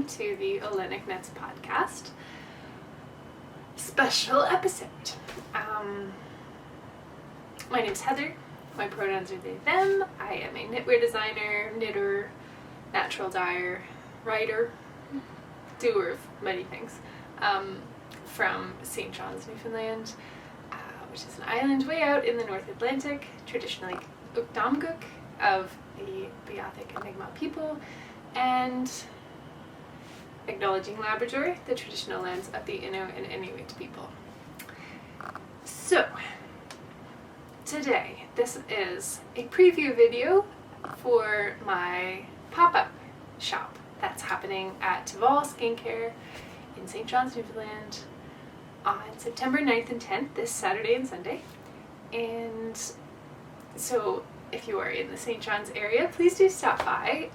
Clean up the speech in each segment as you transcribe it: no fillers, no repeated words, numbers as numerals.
to the Oileánach Nets podcast special episode. My name's Heather. My pronouns are they, them. I am a knitwear designer, knitter, natural dyer, writer, doer of many things, from St. John's, Newfoundland, which is an island way out in the North Atlantic, traditionally Ukdamguk of the Beothuk and Mi'kmaq people, and acknowledging Labrador, the traditional lands of the Innu and Inuit people. So, today, this is a preview video for my pop-up shop that's happening at Taval Skincare in St. John's, Newfoundland on September 9th and 10th, this Saturday and Sunday. And so if you are in the St. John's area, please do stop by.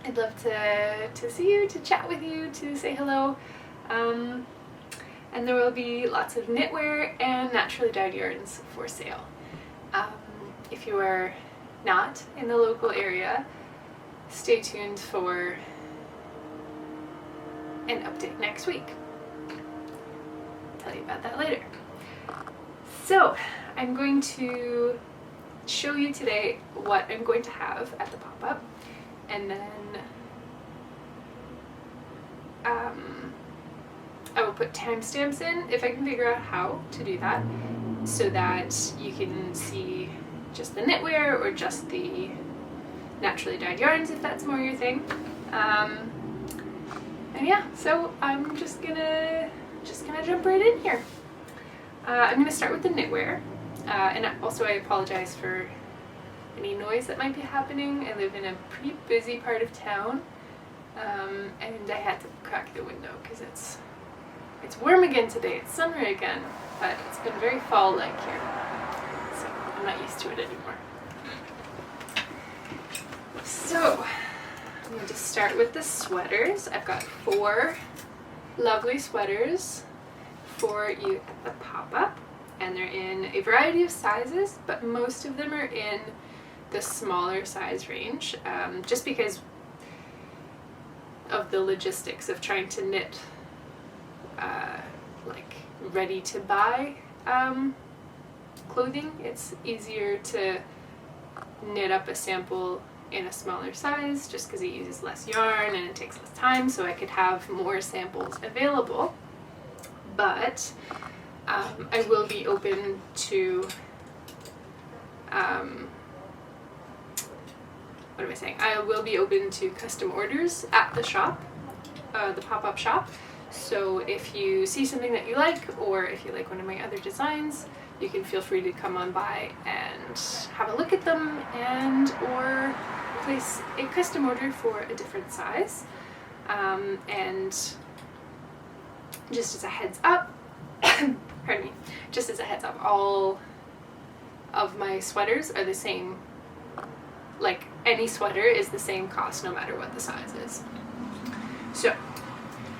I'd love to see you, to chat with you, to say hello. And there will be lots of knitwear and naturally dyed yarns for sale. If you are not in the local area, stay tuned for an update next week. I'll tell you about that later. So, I'm going to show you today what I'm going to have at the pop-up, and then I will put timestamps in if I can figure out how to do that, so that you can see just the knitwear or just the naturally dyed yarns if that's more your thing. And yeah, so I'm just gonna jump right in here. I'm gonna start with the knitwear, and also I apologize for any noise that might be happening. I live in a pretty busy part of town, and I had to crack the window because it's warm again today. It's summer again, but it's been very fall-like here, so I'm not used to it anymore. So I'm going to start with the sweaters. I've got 4 lovely sweaters for you at the pop-up, and they're in a variety of sizes, but most of them are in the smaller size range, just because of the logistics of trying to knit like ready to buy clothing. It's easier to knit up a sample in a smaller size just because it uses less yarn and it takes less time, so I could have more samples available. But I will be open to what am I saying? I will be open to custom orders at the shop, the pop-up shop. So if you see something that you like, or if you like one of my other designs, you can feel free to come on by and have a look at them, and or place a custom order for a different size. And just as a heads up, pardon me, just as a heads up, all of my sweaters are the same. Like, any sweater is the same cost no matter what the size is. So,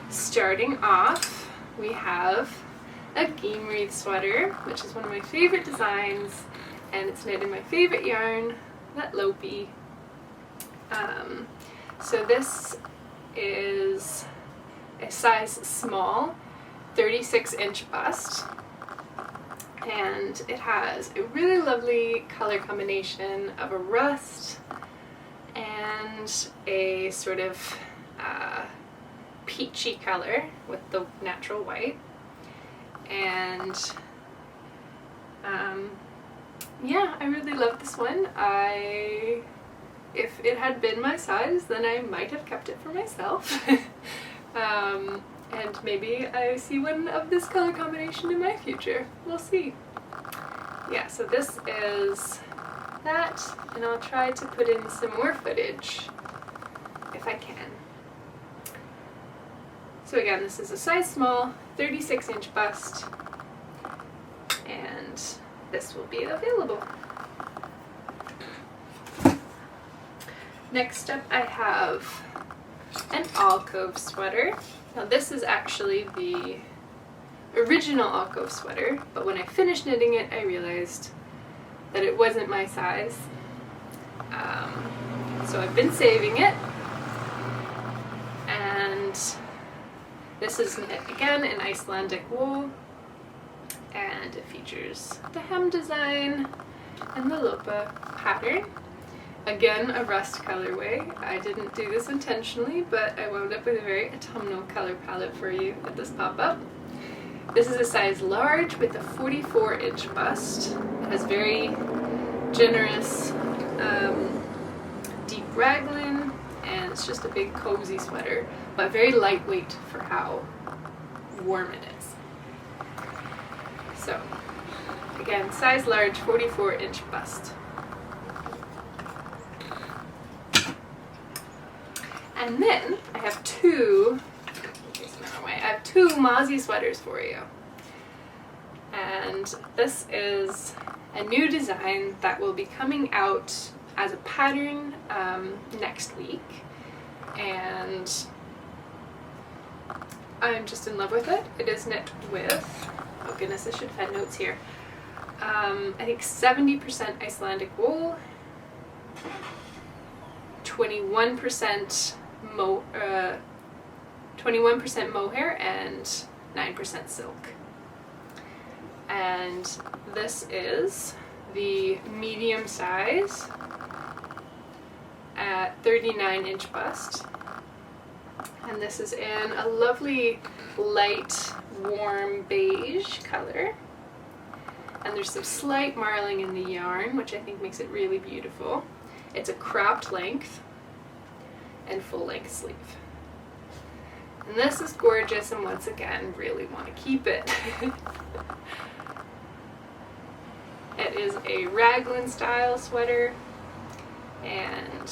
starting off, we have a game wreath sweater, which is one of my favorite designs, and it's knit in my favorite yarn, that Lopi. So this is a size small, 36-inch bust, and it has a really lovely color combination of a rust and a sort of peachy color with the natural white. And yeah, I really love this one. If it had been my size, then I might have kept it for myself. And maybe I see one of this color combination in my future. We'll see. Yeah, so this is that, and I'll try to put in some more footage if I can. So again, this is a size small, 36-inch bust, and this will be available. Next up, I have an alcove sweater. Now this is actually the original alcove sweater, but when I finished knitting it, I realized that it wasn't my size. So I've been saving it, and this is knit again in Icelandic wool, and it features the hem design and the lopa pattern. Again, a rust colorway. I didn't do this intentionally, but I wound up with a very autumnal color palette for you at this pop-up. This is a size large with a 44-inch bust. It has very generous deep raglan, and it's just a big cozy sweater, but very lightweight for how warm it is. So, again, size large, 44-inch bust. And then I have two Mozzie sweaters for you. And this is a new design that will be coming out as a pattern next week. And I'm just in love with it. It is knit with, oh goodness, I should have had notes here. I think 70% Icelandic wool, 21% mohair, and 9% silk. And this is the medium size at 39-inch bust. And this is in a lovely light warm beige color. And there's some slight marling in the yarn, which I think makes it really beautiful. It's a cropped length and full length sleeve. And this is gorgeous, and once again, really want to keep it. It is a raglan style sweater, and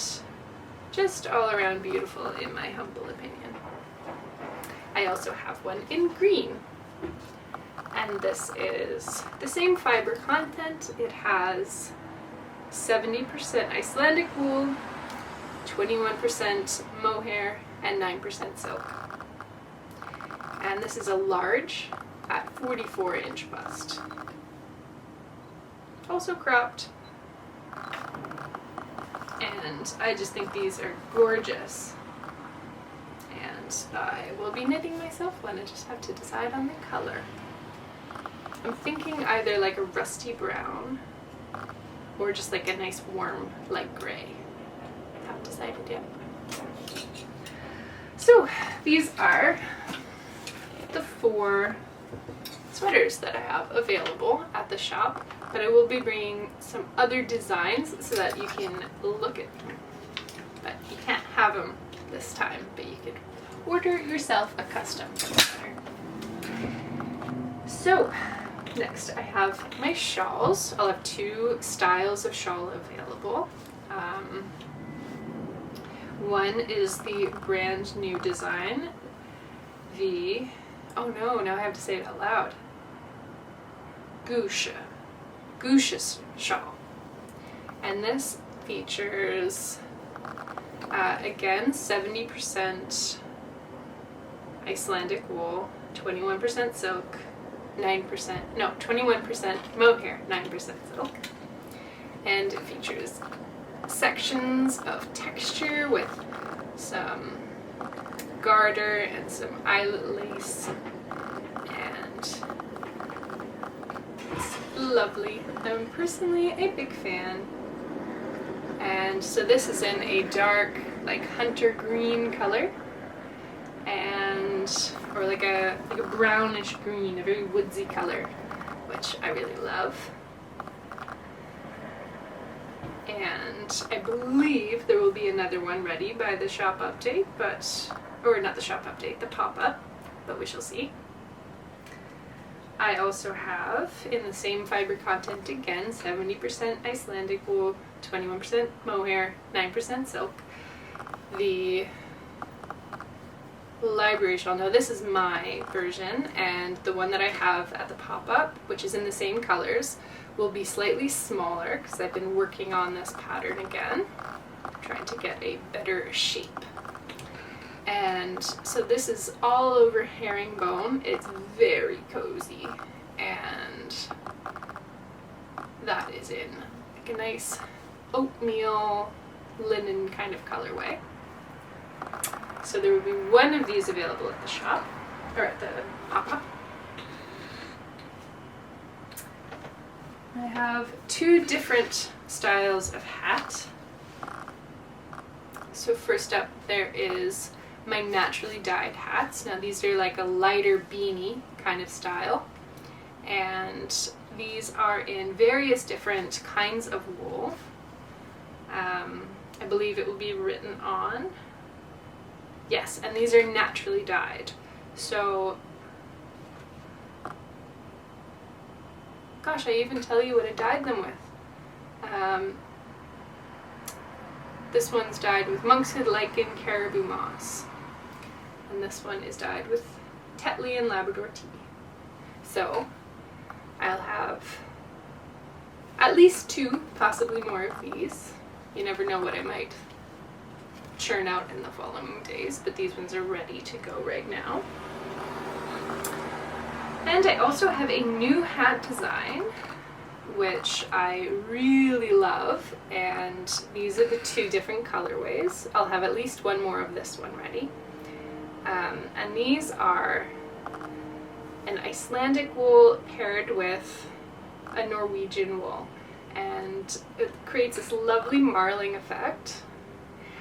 just all around beautiful in my humble opinion. I also have one in green, and this is the same fiber content. It has 70% Icelandic wool, 21% mohair, and 9% silk. And this is a large at 44-inch bust. Also cropped. And I just think these are gorgeous. And I will be knitting myself one. I just have to decide on the color. I'm thinking either like a rusty brown or just like a nice warm light gray. Haven't decided yet. So these are the 4 sweaters that I have available at the shop, but I will be bringing some other designs so that you can look at them. But you can't have them this time, but you could order yourself a custom sweater. So next I have my shawls. I'll have 2 styles of shawl available. One is the brand new design, the, oh no, now I have to say it out loud, Gusha shawl. And this features, again, 70% Icelandic wool, 21% silk, 21% mohair, 9% silk. And it features sections of texture with some garter and some eyelet lace, and it's lovely. I'm personally a big fan. And so this is in a dark, like hunter green color, and or like a brownish green, a very woodsy color, which I really love. And I believe there will be another one ready by the shop update, or not the shop update, the pop-up, but we shall see. I also have, in the same fiber content again, 70% Icelandic wool, 21% mohair, 9% silk, the library shawl. Now this is my version, and the one that I have at the pop-up, which is in the same colors, will be slightly smaller because I've been working on this pattern again, trying to get a better shape. And so this is all over herringbone. It's very cozy, and that is in like a nice oatmeal linen kind of colorway. So there will be one of these available at the shop, or at the pop-up. I have two different styles of hat. So first up there is my naturally dyed hats. Now these are like a lighter beanie kind of style. And these are in various different kinds of wool. I believe it will be written on. Yes, and these are naturally dyed. So, gosh, I even tell you what I dyed them with. This one's dyed with monkshood lichen caribou moss. And this one is dyed with Tetley and Labrador tea. So, I'll have at least two, possibly more of these. You never know what I might churn out in the following days, but these ones are ready to go right now. And I also have a new hat design, which I really love, and these are the two different colorways. I'll have at least one more of this one ready. And these are an Icelandic wool paired with a Norwegian wool, and it creates this lovely marling effect,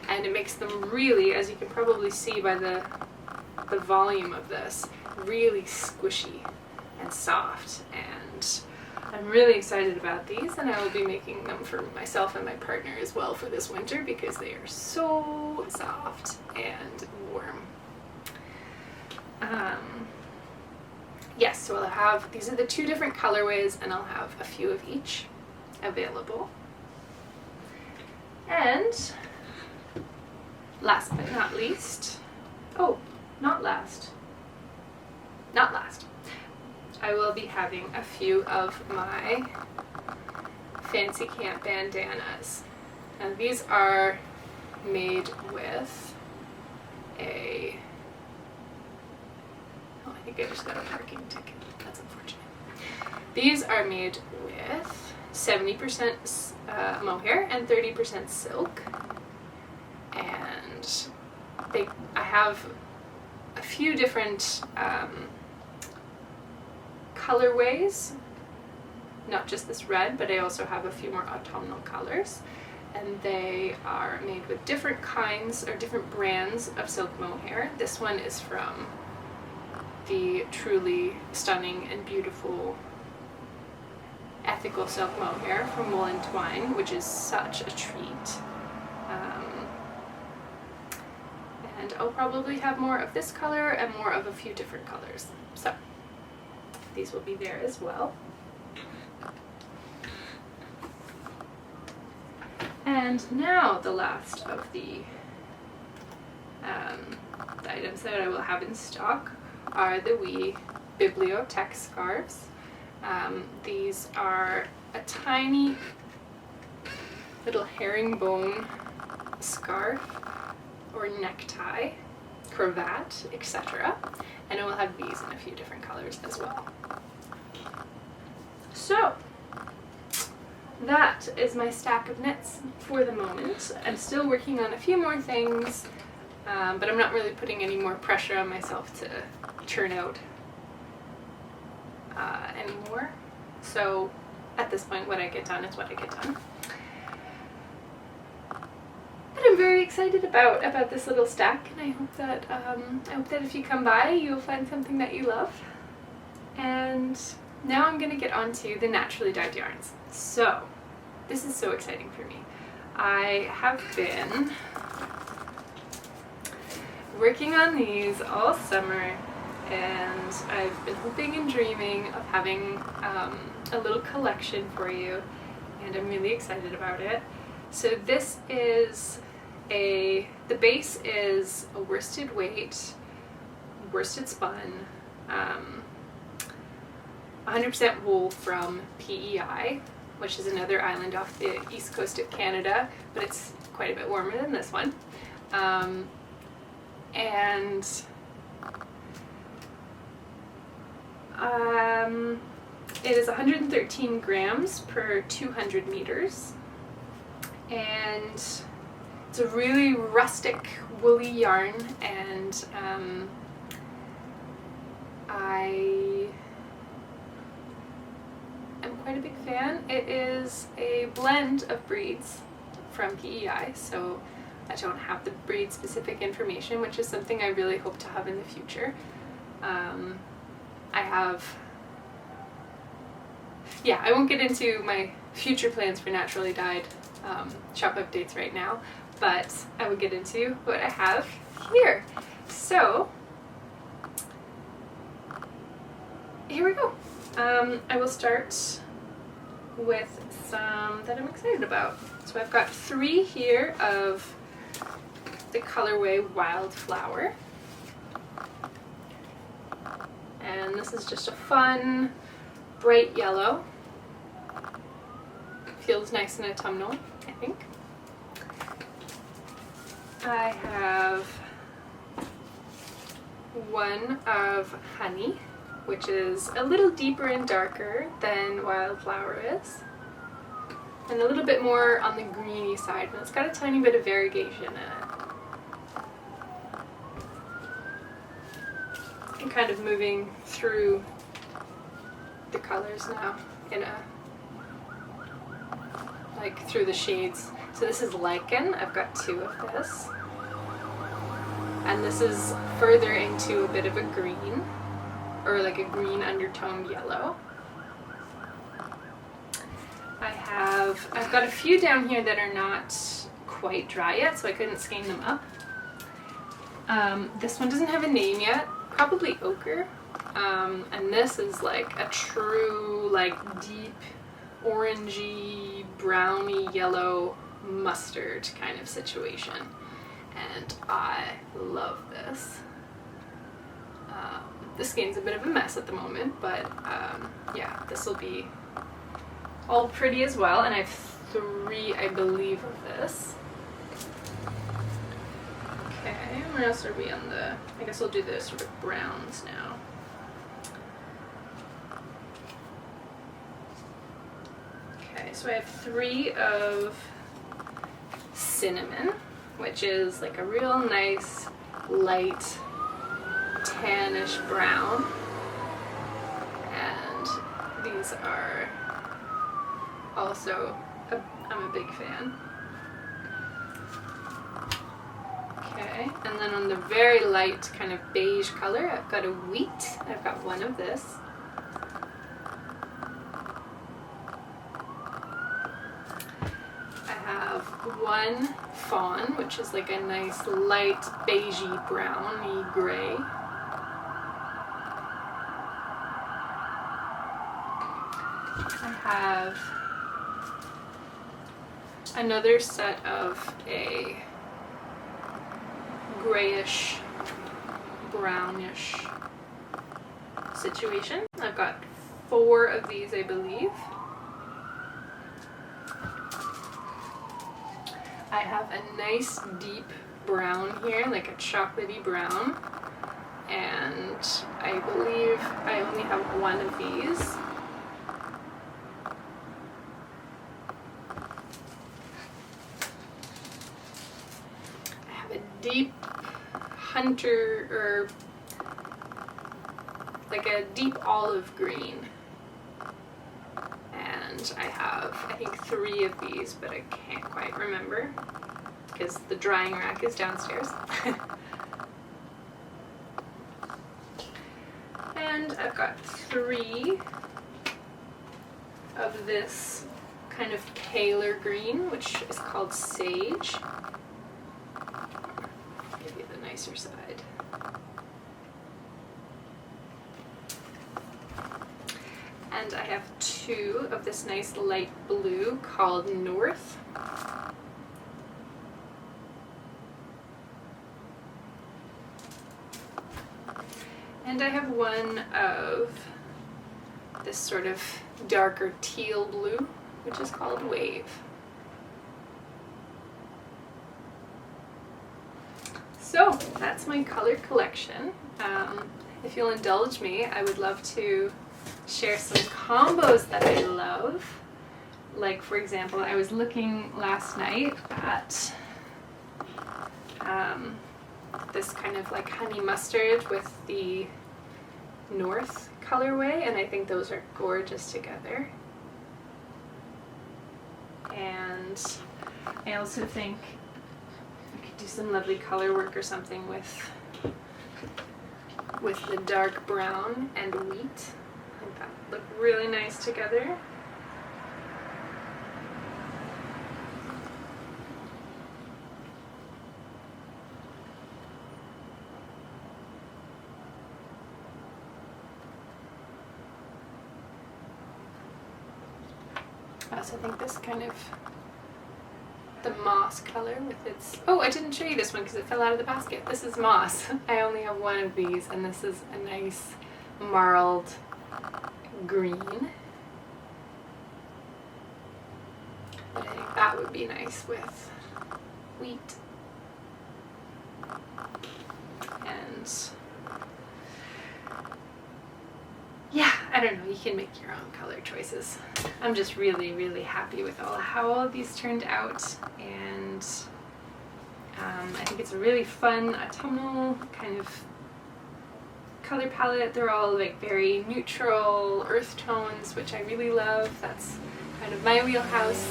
and it makes them really, as you can probably see by the volume of this, really squishy and soft, and I'm really excited about these, and I will be making them for myself and my partner as well for this winter because they are so soft and warm. Yes, so I'll have, these are the two different colorways, and I'll have a few of each available. And last but not least, not last, I will be having a few of my fancy camp bandanas. And these are made with a, I think I just got a parking ticket. That's unfortunate. These are made with 70% mohair and 30% silk. And I have a few different colorways, not just this red, but I also have a few more autumnal colors. And they are made with different kinds or different brands of silk mohair. This one is from the truly stunning and beautiful ethical silk mohair from Wool and Twine, which is such a treat. And I'll probably have more of this color and more of a few different colors. So these will be there as well. And now the last of the items that I will have in stock are the wee bibliotech scarves. These are a tiny little herringbone scarf or necktie, cravat, etc. And I will have these in a few different colors as well. So that is my stack of knits for the moment. I'm still working on a few more things, but I'm not really putting any more pressure on myself to churn out anymore. So at this point, what I get done is what I get done. But I'm very excited about this little stack, and I hope that if you come by, you'll find something that you love. And now I'm going to get on to the naturally dyed yarns. So this is so exciting for me. I have been working on these all summer, and I've been hoping and dreaming of having a little collection for you, and I'm really excited about it. So this is the base is a worsted weight, worsted spun, 100% wool from PEI, which is another island off the east coast of Canada, but it's quite a bit warmer than this one. And it is 113 grams per 200 meters, and It's a really rustic woolly yarn, and I am quite a big fan. It is a blend of breeds from PEI, so I don't have the breed specific information, which is something I really hope to have in the future. I won't get into my future plans for naturally dyed shop updates right now, but I will get into what I have here. So here we go. I will start with some that I'm excited about. So I've got 3 here of the colorway Wildflower. And this is just a fun, bright yellow. Feels nice in autumnal, I think. I have one of Honey, which is a little deeper and darker than Wildflower is, and a little bit more on the greeny side, and it's got a tiny bit of variegation in it. I'm kind of moving through the colors now through the shades. So this is Lichen. I've got 2 of this, and this is further into a bit of a green, or like a green undertoned yellow. I've got a few down here that are not quite dry yet, so I couldn't skein them up. This one doesn't have a name yet, probably ochre. And this is like a true like deep orangey, browny yellow mustard kind of situation. And I love this. The skin's a bit of a mess at the moment, but yeah, this will be all pretty as well. And I have 3, I believe, of this. Okay, where else are we on the, I guess we'll do the sort of browns now. Okay, so I have 3 of Cinnamon, which is like a real nice light tannish brown, and these are also I'm a big fan. Okay, and then on the very light kind of beige color, I've got a Wheat. I've got 1 of this. I have 1 Fawn, which is like a nice light beigey browny gray. I have another set of a grayish brownish situation. I've got 4 of these, I believe. I have a nice deep brown here, like a chocolatey brown, and I believe I only have 1 of these. I have a deep hunter, or like a deep olive green, and I have, I think, 3 of these, but I can't quite remember because the drying rack is downstairs. And I've got 3 of this kind of paler green, which is called Sage. Give you the nicer side. And I have 2 of this nice light blue called North. And I have 1 of this sort of darker teal blue, which is called Wave. So that's my color collection. If you'll indulge me, I would love to share some combos that I love. Like, for example, I was looking last night at this kind of like honey mustard with the North colorway, and I think those are gorgeous together. And I also think I could do some lovely color work or something with the dark brown and wheat. I think that would look really nice together. I also think this kind of, the moss color with its, oh, I didn't show you this one because it fell out of the basket. This is moss. I only have one of these, and this is a nice marled green. But I think that would be nice with wheat. And yeah, I don't know, you can make your own color choices. I'm just really, really happy with how all of these turned out, and I think it's a really fun autumnal kind of color palette. They're all like very neutral earth tones, which I really love. That's kind of my wheelhouse.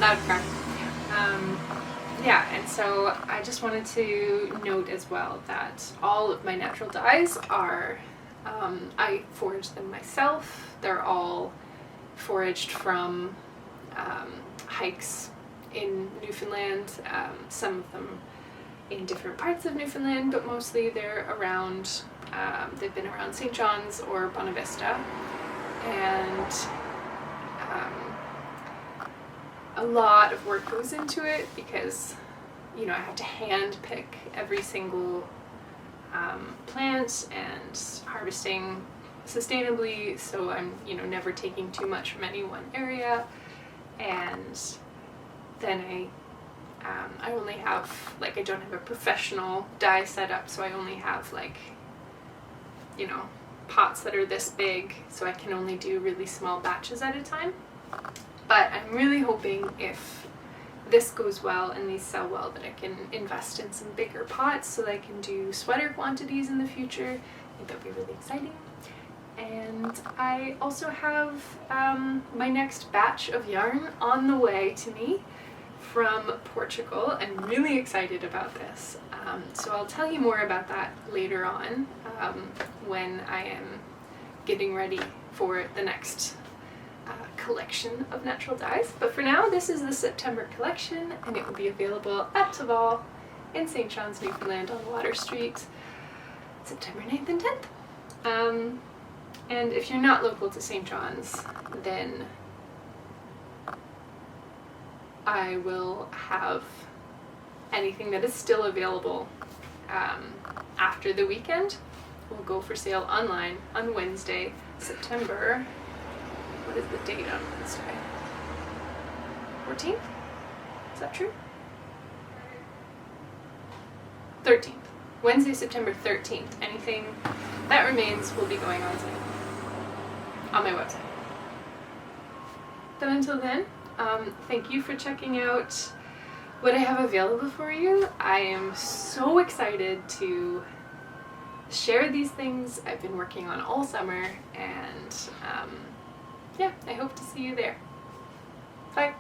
Loud crack. Yeah, and so I just wanted to note as well that all of my natural dyes are, I forage them myself. They're all foraged from hikes in Newfoundland, some of them in different parts of Newfoundland, but mostly they're around, they've been around St. John's or Bonavista, and a lot of work goes into it because, you know, I have to hand pick every single plant and harvesting sustainably, so I'm, you know, never taking too much from any one area. And then I only have, like, I don't have a professional dye setup, so I only have, like, you know, pots that are this big, so I can only do really small batches at a time. But I'm really hoping if this goes well and these sell well that I can invest in some bigger pots so that I can do sweater quantities in the future. I think that would be really exciting. And I also have my next batch of yarn on the way to me from Portugal. I'm really excited about this. So I'll tell you more about that later on when I am getting ready for the next collection of natural dyes. But for now, this is the September collection, and it will be available at Taval in St. John's, Newfoundland on Water Street, September 9th and 10th. And if you're not local to St. John's, then I will have anything that is still available after the weekend will go for sale online on Wednesday, September, what is the date on Wednesday? 14th? Is that true? 13th. Wednesday, September 13th. Anything that remains will be going on sale on my website. But until then, thank you for checking out what I have available for you. I am so excited to share these things I've been working on all summer, and yeah, I hope to see you there. Bye!